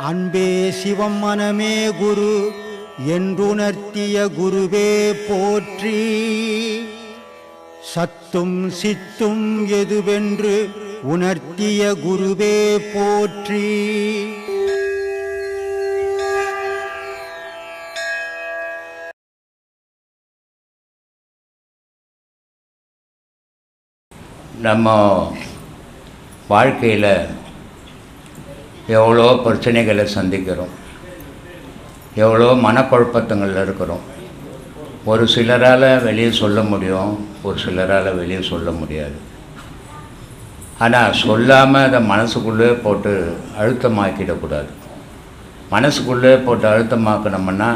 அன்பே சிவம் மனமே குரு என்றுணர்த்திய குருவே போற்றி. சத்தும் சித்தும் எதுவென்று உணர்த்திய குருவே போற்றி. நம்ம வாழ்க்கையில் எவ்வளோ பிரச்சனைகளை சந்திக்கிறோம், எவ்வளோ மனக்குழப்பத்தங்களில் இருக்கிறோம். ஒரு சிலரால் வெளியே சொல்ல முடியும், ஒரு சிலரால் வெளியே சொல்ல முடியாது. ஆனால் சொல்லாமல் அதை மனசுக்குள்ளே போட்டு அழுத்தமாக்கிடக்கூடாது. மனசுக்குள்ளே போட்டு அழுத்தமாக்கணும்னா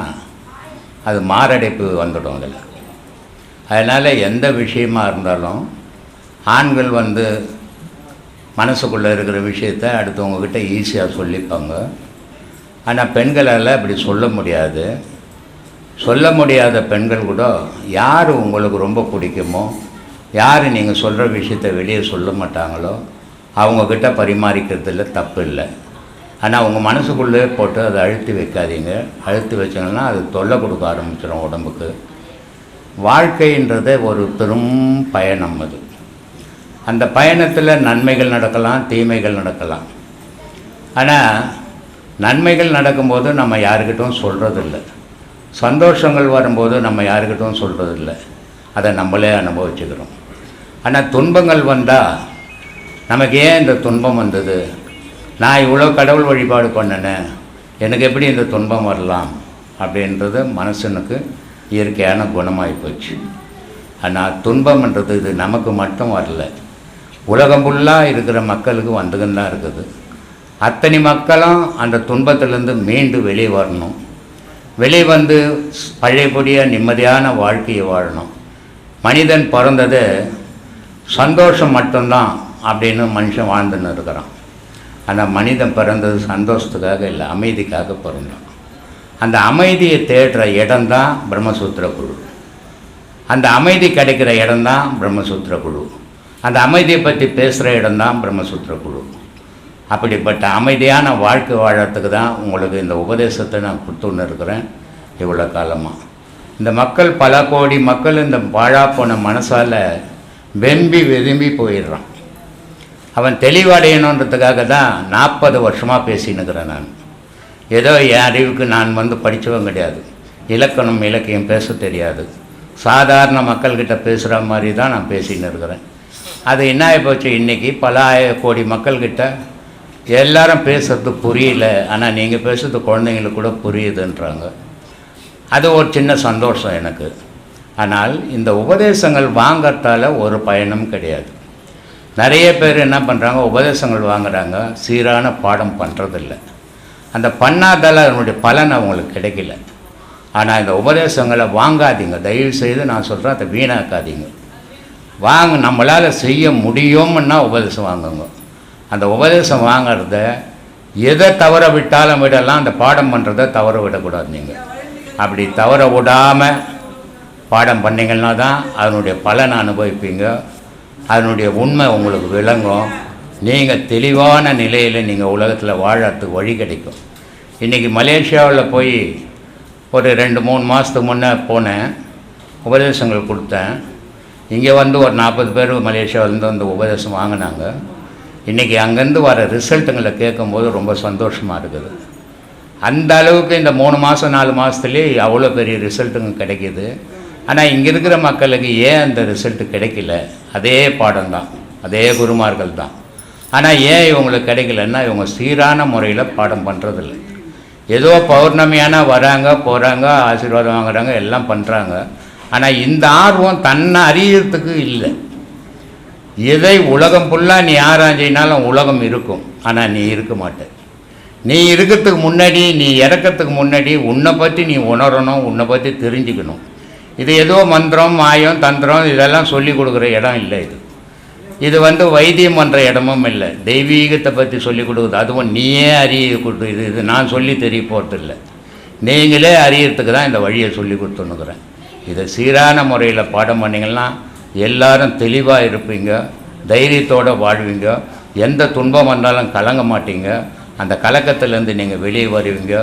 அது மாரடைப்பு வந்துடும் அதில். அதனால் எந்த விஷயமாக இருந்தாலும் ஆண்கள் மனசுக்குள்ளே இருக்கிற விஷயத்தை அடுத்தவங்கக்கிட்ட ஈஸியாக சொல்லிப்பாங்க. ஆனால் பெண்களால் அப்படி சொல்ல முடியாது. சொல்ல முடியாத பெண்கள் கூட யார் உங்களுக்கு ரொம்ப பிடிக்குமோ, யார் நீங்கள் சொல்கிற விஷயத்தை வெளியே சொல்ல மாட்டாங்களோ அவங்கக்கிட்ட பரிமாறிக்கிறதுல தப்பு இல்லை. ஆனால் உங்கள் மனசுக்குள்ளே போட்டு அதை அழுத்தி வைக்காதீங்க. அழுத்தி வச்சிங்கன்னா அது தொல்லை கொடுக்க ஆரம்பிச்சிடும் உடம்புக்கு. வாழ்க்கைன்றதே ஒரு பெரும் பயணம். அது அந்த பயணத்தில் நன்மைகள் நடக்கலாம், தீமைகள் நடக்கலாம். ஆனால் நன்மைகள் நடக்கும்போது நம்ம யாருக்கிட்டும் சொல்கிறதில்ல, சந்தோஷங்கள் வரும்போது நம்ம யாருக்கிட்டும் சொல்கிறதில்ல, அதை நம்மளே அனுபவிச்சுக்கிறோம். ஆனால் துன்பங்கள் வந்தால் நமக்கு ஏன் இந்த துன்பம் வந்தது, நான் இவ்வளோ கடவுள் வழிபாடு பண்ணினேன், எனக்கு எப்படி இந்த துன்பம் வரலாம் அப்படின்றது மனசனுக்கு இயற்கையான குணமாகி போச்சு. ஆனால் துன்பம்ன்றது இது நமக்கு மட்டும் வரல, உலகம் ஃபுல்லாக இருக்கிற மக்களுக்கு வந்துன்னு தான் இருக்குது. அத்தனை மக்களும் அந்த துன்பத்திலேருந்து மீண்டு வெளியே வரணும். வெளியே வந்து பழையபடியாக நிம்மதியான வாழ்க்கையை வாழணும். மனிதன் பிறந்தது சந்தோஷம் மட்டும்தான் அப்படின்னு மனுஷன் வாழ்ந்துன்னு இருக்கிறான். ஆனால் மனிதன் பிறந்தது சந்தோஷத்துக்காக இல்லை, அமைதிக்காக பிறந்தான். அந்த அமைதியை தேடுற இடம்தான் பிரம்மசூத்திர குழு. அந்த அமைதி கிடைக்கிற இடம்தான் பிரம்மசூத்திர குழு. அந்த அமைதியை பற்றி பேசுகிற இடம்தான் பிரம்மசூத்திர குழு. அப்படிப்பட்ட அமைதியான வாழ்க்கை வாழறதுக்கு தான் உங்களுக்கு இந்த உபதேசத்தை நான் கொடுத்துன்னு இருக்கிறேன் இவ்வளோ காலமாக. இந்த மக்கள், பல கோடி மக்கள் இந்த வாழாப்போன மனசால் வெம்பி வெதும்பி போயிடுறான். அவன் தெளிவடையணுன்றதுக்காக தான் 40 வருஷமாக பேசினுக்கிறேன் நான். ஏதோ என் அறிவுக்கு நான் படித்தவன் கிடையாது, இலக்கணம் இலக்கியம் பேச தெரியாது, சாதாரண மக்கள்கிட்ட பேசுகிற மாதிரி தான் நான் பேசின்னு இருக்கிறேன். அது என்ன ஆகிப்போச்சு, இன்றைக்கி பல கோடி மக்கள்கிட்ட எல்லாரும் பேசுறது புரியல, ஆனால் நீங்கள் பேசுறது குழந்தைங்களுக்கு கூட புரியுதுன்றாங்க. அது ஒரு சின்ன சந்தோஷம் எனக்கு. ஆனால் இந்த உபதேசங்கள் வாங்கிறதால ஒரு பயனும் கிடையாது. நிறைய பேர் என்ன பண்ணுறாங்க, உபதேசங்கள் வாங்குகிறாங்க, சீரான பாடம் பண்ணுறதில்ல. அந்த பண்ணாதால் அதனுடைய பலன் அவங்களுக்கு கிடைக்கல. ஆனால் இந்த உபதேசங்களை வாங்காதீங்க, தயவு செய்து நான் சொல்கிறேன், அதை வீணாக்காதீங்க. நம்மளால் செய்ய முடியும்னா உபதேசம் வாங்குங்க. அந்த உபதேசம் வாங்கிறத எதை தவற விட்டாலும் விடலாம், அந்த பாடம் பண்ணுறதை தவற விடக்கூடாது. நீங்கள் அப்படி தவற விடாமல் பாடம் பண்ணிங்கன்னா தான் அதனுடைய பலனை அனுபவிப்பீங்க, அதனுடைய உண்மை உங்களுக்கு விளங்கும். நீங்கள் தெளிவான நிலையில் நீங்கள் உலகத்தில் வாழறதுக்கு வழி கிடைக்கும். இன்றைக்கி மலேசியாவில் போய் ஒரு 2-3 மாதத்துக்கு முன்னே போனேன், உபதேசங்கள் கொடுத்தேன். இங்கே ஒரு 40 பேர் மலேசியாவிலேருந்து அந்த உபதேசம் வாங்கினாங்க. இன்றைக்கி அங்கேருந்து வர ரிசல்ட்டுங்களை கேட்கும்போது ரொம்ப சந்தோஷமாக இருக்குது. அந்த அளவுக்கு இந்த 3 மாதம் 4 மாதத்துலேயே அவ்வளோ பெரிய ரிசல்ட்டுங்க கிடைக்கிது. ஆனால் இங்கே இருக்கிற மக்களுக்கு ஏன் அந்த ரிசல்ட்டு கிடைக்கல? அதே பாடம் தான், அதே குருமார்கள் தான். ஆனால் ஏன் இவங்களுக்கு கிடைக்கலன்னா, இவங்க சீரான முறையில் பாடம் பண்ணுறதில்ல. ஏதோ பௌர்ணமியான வராங்க போகிறாங்க, ஆசீர்வாதம் வாங்குறாங்க, எல்லாம் பண்ணுறாங்க. ஆனால் இந்த ஆர்வம் தன்னை அறியறதுக்கு இல்லை. எதை உலகம் ஃபுல்லாக நீ ஆராய்ஞ்சினாலும் உலகம் இருக்கும், ஆனால் நீ இருக்க மாட்ட. நீ இருக்கிறதுக்கு முன்னாடி, நீ இறக்கிறதுக்கு முன்னாடி உன்னை பற்றி நீ உணரணும், உன்னை பற்றி தெரிஞ்சுக்கணும். இது ஏதோ மந்திரம் மாயம் தந்திரம் இதெல்லாம் சொல்லி கொடுக்குற இடம் இல்லை. இது வைத்தியம் பண்ணுற இடமும் இல்லை, தெய்வீகத்தை பற்றி சொல்லி கொடுக்குது. அதுவும் நீயே அறிய கொடுத்து, இது நான் சொல்லி தெரிய போகிறதில்லை, நீங்களே அறியறதுக்கு தான் இந்த வழியை சொல்லி கொடுத்துன்னுக்குறேன். இதை சீரான முறையில் பாடம் பண்ணிங்கன்னா எல்லாரும் தெளிவாக இருப்பீங்க, தைரியத்தோடு வாழ்வீங்க, எந்த துன்பம் வந்தாலும் கலங்க மாட்டீங்க. அந்த கலக்கத்திலேருந்து நீங்கள் வெளியே வருவீங்க.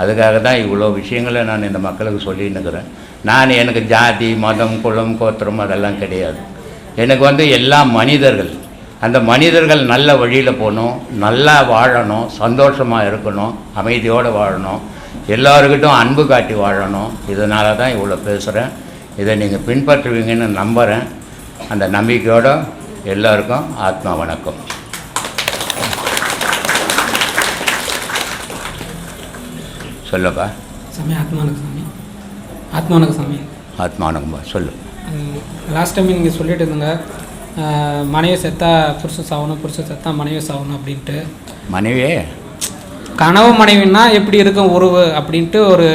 அதுக்காக தான் இவ்வளோ விஷயங்களை நான் இந்த மக்களுக்கு சொல்லின்னுக்கிறேன். நான் எனக்கு ஜாதி மதம் குலம் கோத்திரம் அதெல்லாம் கிடையாது. எனக்கு எல்லாம் மனிதர்கள். அந்த மனிதர்கள் நல்ல வழியில் போகணும், நல்லா வாழணும், சந்தோஷமாக இருக்கணும், அமைதியோடு வாழணும், எல்லோருக்கிட்டும் அன்பு காட்டி வாழணும். இதனால தான் இவ்வளோ பேசுகிறேன். இதை நீங்கள் பின்பற்றுவீங்கன்னு நம்புகிறேன். அந்த நம்பிக்கையோடு எல்லோருக்கும் ஆத்மா வணக்கம். சொல்லப்பா. சாமி ஆத்மா வணக்கம் சாமி. ஆத்மா வணக்கம் சாமி. ஆத்மா வணக்கம்பா. சொல்லு. லாஸ்ட் டைம் நீங்கள் சொல்லிட்டு இருந்தீங்க, மனைவி செத்தா புருஷன் சாகணும், புருஷன் செத்தா மனைவி சாகணும் அப்படின்ட்டு. மனைவியே கனவு மனைவின்னா எப்படி இருக்கும் உறவு அப்படின்ட்டு ஒரு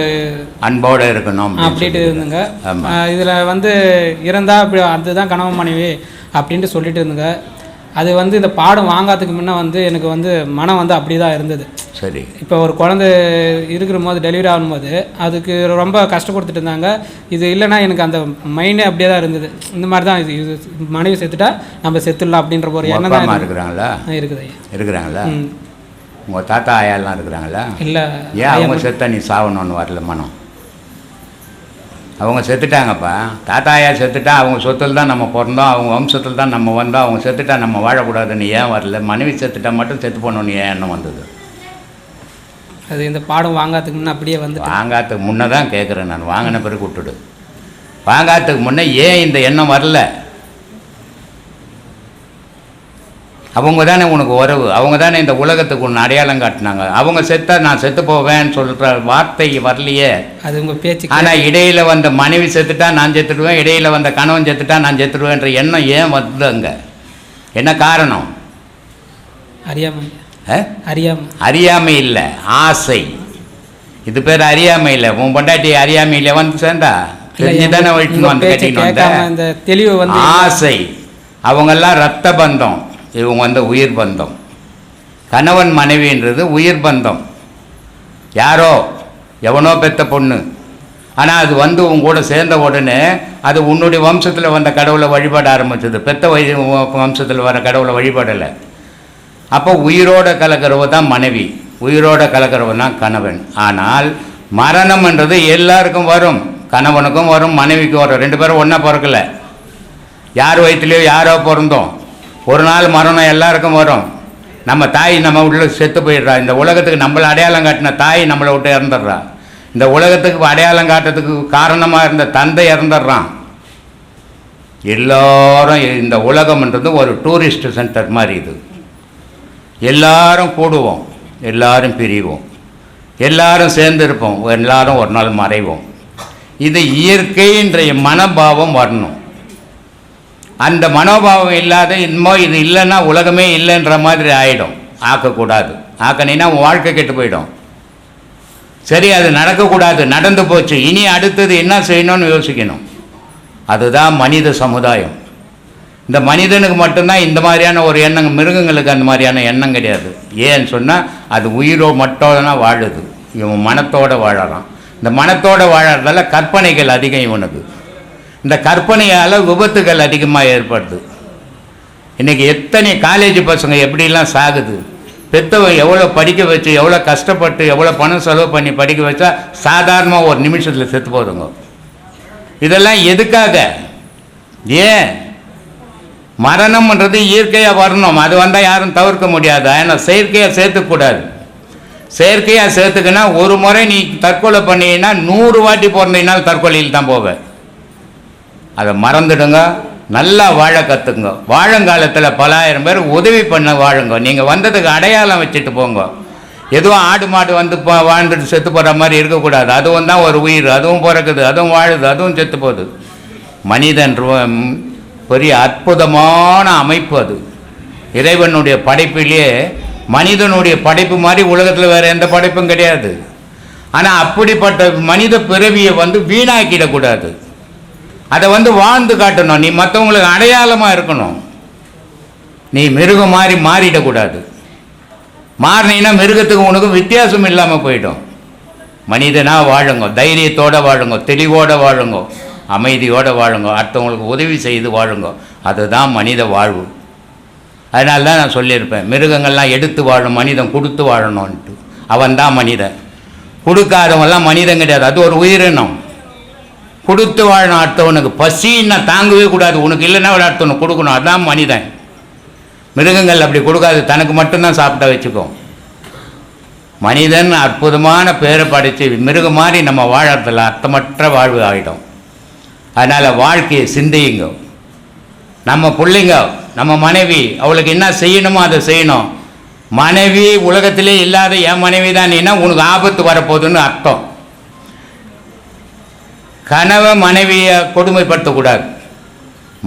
அன்போடு இருக்கணும் அப்படின்ட்டு இருந்துங்க. இதில் இருந்தால் அப்படி அதுதான் கனவு மனைவி அப்படின்ட்டு சொல்லிட்டு இருந்துங்க. அது இந்த பாடம் வாங்காததுக்கு முன்னே எனக்கு மனம் அப்படி தான் இருந்தது. சரி. இப்போ ஒரு குழந்தை இருக்கிற போது டெலிவரி ஆகும்போது அதுக்கு ரொம்ப கஷ்டப்படுத்திட்டு இருந்தாங்க. இது இல்லைன்னா எனக்கு அந்த மைண்டே அப்படியே தான் இருந்தது. இந்த மாதிரி தான் இது மனைவி செத்துட்டா நம்ம செத்துடலாம் அப்படின்ற ஒரு எண்ணம் தான் இருக்கிறாங்களா? இருக்குது. இருக்கிறாங்களா? உங்கள் தாத்தா ஆயாலாம் இருக்கிறாங்களா? இல்லை. ஏன் அவங்க செத்தா நீ சாகணும்னு வரல மனம்? அவங்க செத்துட்டாங்கப்பா. தாத்தா ஆயா செத்துட்டா அவங்க சொத்தில் தான் நம்ம பிறந்தோம், அவங்க வம்சத்தில் தான் நம்ம வந்தோம். அவங்க செத்துட்டா நம்ம வாழக்கூடாதுன்னு ஏன் வரல? மனைவி செத்துட்டா மட்டும் செத்து போகணுன்னு ஏன் எண்ணம் வந்தது? அது இந்த பாடம் வாங்காததுக்கு முன்னே அப்படியே வாங்காததுக்கு முன்னே தான் கேட்குறேன் நான். வாங்கின பிறகு விட்டுடு. வாங்காததுக்கு முன்னே ஏன் இந்த எண்ணம் வரல? அவங்க தானே உனக்கு உறவு. அவங்க தானே இந்த உலகத்துக்கு ஒன்று அடையாளம் காட்டினாங்க. அவங்க செத்தா நான் செத்து போவேன்னு சொல்கிற வார்த்தை வரலையே. அது உங்கள் பேச்சு. ஆனால் இடையில் வந்த மனைவி செத்துட்டா நான் செத்துடுவேன், இடையில் வந்த கணவன் செத்துட்டா நான் செத்துடுவேன்ற எண்ணம் ஏன் வந்து அங்கே? என்ன காரணம்? அறியாமை இல்லை, ஆசை. இது பேர் அறியாமை இல்லை. உன் பொண்டாட்டி அறியாமையில் சேர்ந்தா தெரிஞ்சுதானே வயிற்று தெளிவு ஆசை. அவங்கெல்லாம் ரத்த பந்தம், இவங்க உயிர் பந்தம். கணவன் மனைவின்றது உயிர் பந்தம். யாரோ எவனோ பெத்த பொண்ணு. ஆனால் அது உன் கூட சேர்ந்த உடனே அது உன்னுடைய வம்சத்தில் வந்த கடவுளை வழிபாட ஆரம்பிச்சது. பெத்த வம்சத்தில் வர கடவுளை வழிபாடலை. அப்போ உயிரோட கலக்கிறவ தான் மனைவி, உயிரோட கலக்கிறவ தான் கணவன். ஆனால் மரணம்ன்றது எல்லாருக்கும் வரும். கணவனுக்கும் வரும், மனைவிக்கும் வரும். ரெண்டு பேரும் ஒன்றா பிறக்கலை. யார் வயிற்றுலையோ யாரோ பிறந்தோம். ஒரு நாள் மரணம் எல்லாருக்கும் வரும். நம்ம தாய் நம்ம வீட்டில் செத்து போயிடுறா. இந்த உலகத்துக்கு நம்மளை அடையாளம் காட்டின தாய் நம்மளை விட்டு இறந்துடுறா. இந்த உலகத்துக்கு அடையாளம் காட்டுறதுக்கு காரணமாக இருந்த தந்தை இறந்துடுறான். எல்லோரும் இந்த உலகம்ன்றது ஒரு டூரிஸ்ட் சென்டர் மாதிரி. இது எல்லாரும் கூடுவோம், எல்லாரும் பிரிவோம், எல்லாரும் சேர்ந்து இருப்போம், எல்லாரும் ஒரு நாள் மறைவோம். இது இயற்கைன்ற மனோபாவம் வரணும். அந்த மனோபாவம் இல்லாத இன்னும் இது இல்லைன்னா உலகமே இல்லைன்ற மாதிரி ஆகிடும். ஆக்கக்கூடாது. ஆக்கணின்னா உன் வாழ்க்கை கெட்டு போயிடும். சரி, அது நடக்கக்கூடாது, நடந்து போச்சு, இனி அடுத்தது என்ன செய்யணும்னு யோசிக்கணும். அதுதான் மனித சமுதாயம். இந்த மனிதனுக்கு மட்டும்தான் இந்த மாதிரியான ஒரு எண்ணம். மிருகங்களுக்கு அந்த மாதிரியான எண்ணம் கிடையாது. ஏன்னு சொன்னால் அது உயிரோ மட்டும் தான் வாழுது. இவன் மனத்தோடு வாழறான். இந்த மனத்தோடு வாழறதால கற்பனைகள் அதிகம் இவனுக்கு. இந்த கற்பனையால் விபத்துகள் அதிகமாக ஏற்படுது. இன்றைக்கி எத்தனை காலேஜ் பசங்க எப்படிலாம் சாகுது. பெற்றவங்க எவ்வளோ படிக்க வச்சு, எவ்வளோ கஷ்டப்பட்டு, எவ்வளோ பணம் செலவு பண்ணி படிக்க வச்சா சாதாரணமாக ஒரு நிமிஷத்தில் செத்து போதுங்க. இதெல்லாம் எதுக்காக? ஏன்? மரணம்ன்றது இயற்கையாக வரணும். அது வந்தால் யாரும் தவிர்க்க முடியாது. ஆனால் செயற்கையாக சேர்த்துக்கூடாது. செயற்கையாக சேர்த்துக்குன்னா ஒரு முறை நீ தற்கொலை பண்ணினா 100 வாட்டி பிறந்தீங்கனாலும் தற்கொலையில் தான் போவேன். அதை மறந்துடுங்க. நல்லா வாழ கற்றுங்க. வாழுங்காலத்தில் பல ஆயிரம் பேர் உதவி பண்ண வாழுங்க. நீங்கள் வந்ததுக்கு அடையாளம் வச்சுட்டு போங்க. எதுவும் ஆடு மாடு வாழ்ந்துட்டு செத்து போகிற மாதிரி இருக்கக்கூடாது. அதுவும் தான் ஒரு உயிர். அதுவும் பிறக்குது, அதுவும் வாழுது, அதுவும் செத்து போகுது. மனிதன் பெரிய அற்புதமான அமைப்பு. அது இறைவனுடைய படைப்பிலேயே மனிதனுடைய படைப்பு மாதிரி உலகத்தில் வேறு எந்த படைப்பும் கிடையாது. ஆனால் அப்படிப்பட்ட மனித பிறவியை வீணாக்கிடக்கூடாது. அதை வாழ்ந்து காட்டணும். நீ மற்றவங்களுக்கு அடையாளமாக இருக்கணும். நீ மிருகம் மாதிரி மாறிடக்கூடாது. மாறினீங்கன்னா மிருகத்துக்கு உனக்கு வித்தியாசம் இல்லாமல் போயிடும். மனிதனாக வாழுங்க, தைரியத்தோடு வாழுங்க, தெளிவோடு வாழுங்க, அமைதியோடு வாழுங்க, அடுத்தவங்களுக்கு உதவி செய்து வாழுங்க. அதுதான் மனித வாழ்வு. அதனால தான் நான் சொல்லியிருப்பேன், மிருகங்கள்லாம் எடுத்து வாழும், மனிதன் கொடுத்து வாழணும்ன்ட்டு. அவன் தான் மனிதன். கொடுக்காதவன்லாம் மனிதன் கிடையாது, அது ஒரு உயிரினம். கொடுத்து வாழணும். அடுத்தவனுக்கு பசின்னா தாங்கவே கூடாது, உனக்கு இல்லைன்னா ஒரு அடுத்தவனுக்கு கொடுக்கணும், அதுதான் மனிதன். மிருகங்கள் அப்படி கொடுக்காது, தனக்கு மட்டும்தான் சாப்பிட்டா வச்சுக்கும். மனிதன் அற்புதமான பேரை படைத்து மிருகம் மாதிரி நம்ம வாழறதில்ல, அர்த்தமற்ற வாழ்வு ஆகிடும். அதனால் வாழ்க்கையை சிந்தியுங்க. நம்ம பிள்ளைங்க, நம்ம மனைவி, அவளுக்கு என்ன செய்யணுமோ அதை செய்யணும். மனைவி உலகத்திலே இல்லாத என் மனைவி தான் நீனா உனக்கு ஆபத்து வரப்போகுதுன்னு அர்த்தம். கணவன் மனைவியை கொடுமைப்படுத்தக்கூடாது,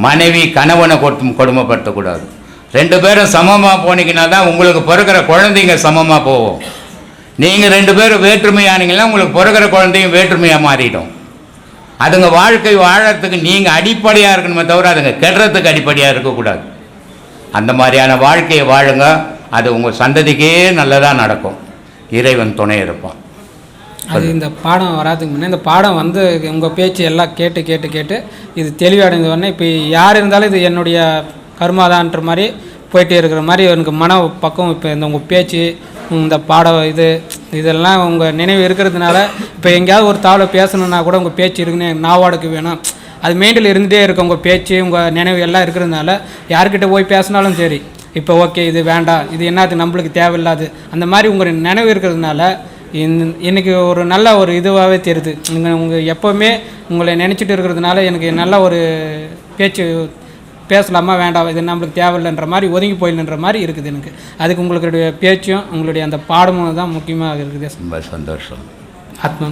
மனைவி கணவனை கொடுமைப்படுத்தக்கூடாது. 2 பேரும் சமமாக போனீங்கன்னா தான் உங்களுக்கு பிறக்கிற குழந்தைங்க சமமாக போகும். நீங்கள் 2 பேரும் வேற்றுமையானீங்கன்னா உங்களுக்கு பிறக்கிற குழந்தையும் வேற்றுமையாக மாறிடும். அதுங்க வாழ்க்கை வாழறதுக்கு நீங்கள் அடிப்படையாக இருக்கணுமே தவிர அதுங்க கெடுறதுக்கு அடிப்படையாக இருக்கக்கூடாது. அந்த மாதிரியான வாழ்க்கையை வாழுங்க, அது உங்கள் சந்ததிக்கே நல்லதாக நடக்கும். இறைவன் துணை இருப்பான். அது இந்த பாடம் வராதுக்கு முன்னே இந்த பாடம் வந்து உங்கள் பேச்சு எல்லாம் கேட்டு கேட்டு கேட்டு இது தெளிவடைந்த உடனே இப்போ யார் இருந்தாலும் இது என்னுடைய கர்மாதான்ற மாதிரி போயிட்டே இருக்கிற மாதிரி எனக்கு மன பக்கம். இப்போ இந்த உங்கள் பேச்சு, இந்த பாடம், இதெல்லாம் உங்கள் நினைவு இருக்கிறதுனால இப்போ எங்கேயாவது ஒரு தாவலை பேசணுன்னா கூட உங்கள் பேச்சு இருக்குன்னு நாவாடுக்கு வேணும், அது மெயின்டைல் இருந்துகிட்டே இருக்கும். உங்கள் பேச்சு, உங்கள் நினைவு எல்லாம் இருக்கிறதுனால யார்கிட்ட போய் பேசினாலும் சரி, இப்போ ஓகே இது வேண்டாம், இது என்னது நம்மளுக்கு தேவையில்லாது, அந்த மாதிரி உங்கள் நினைவு இருக்கிறதுனால எனக்கு ஒரு நல்ல ஒரு இதுவாகவே தெரியுது. உங்கள் எப்போவுமே உங்களை நினச்சிட்டு இருக்கிறதுனால எனக்கு நல்ல ஒரு பேச்சு பேசலாமா வேண்டாம், இது நம்மளுக்கு தேவையில்லைன்ற மாதிரி ஒதுங்கி போயிடலன்ற மாதிரி இருக்குது எனக்கு. அதுக்கு உங்களுடைய பேச்சும் உங்களுடைய அந்த பாடமும் தான் முக்கியமாக இருக்குது. ரொம்ப சந்தோஷம். ஆத்மா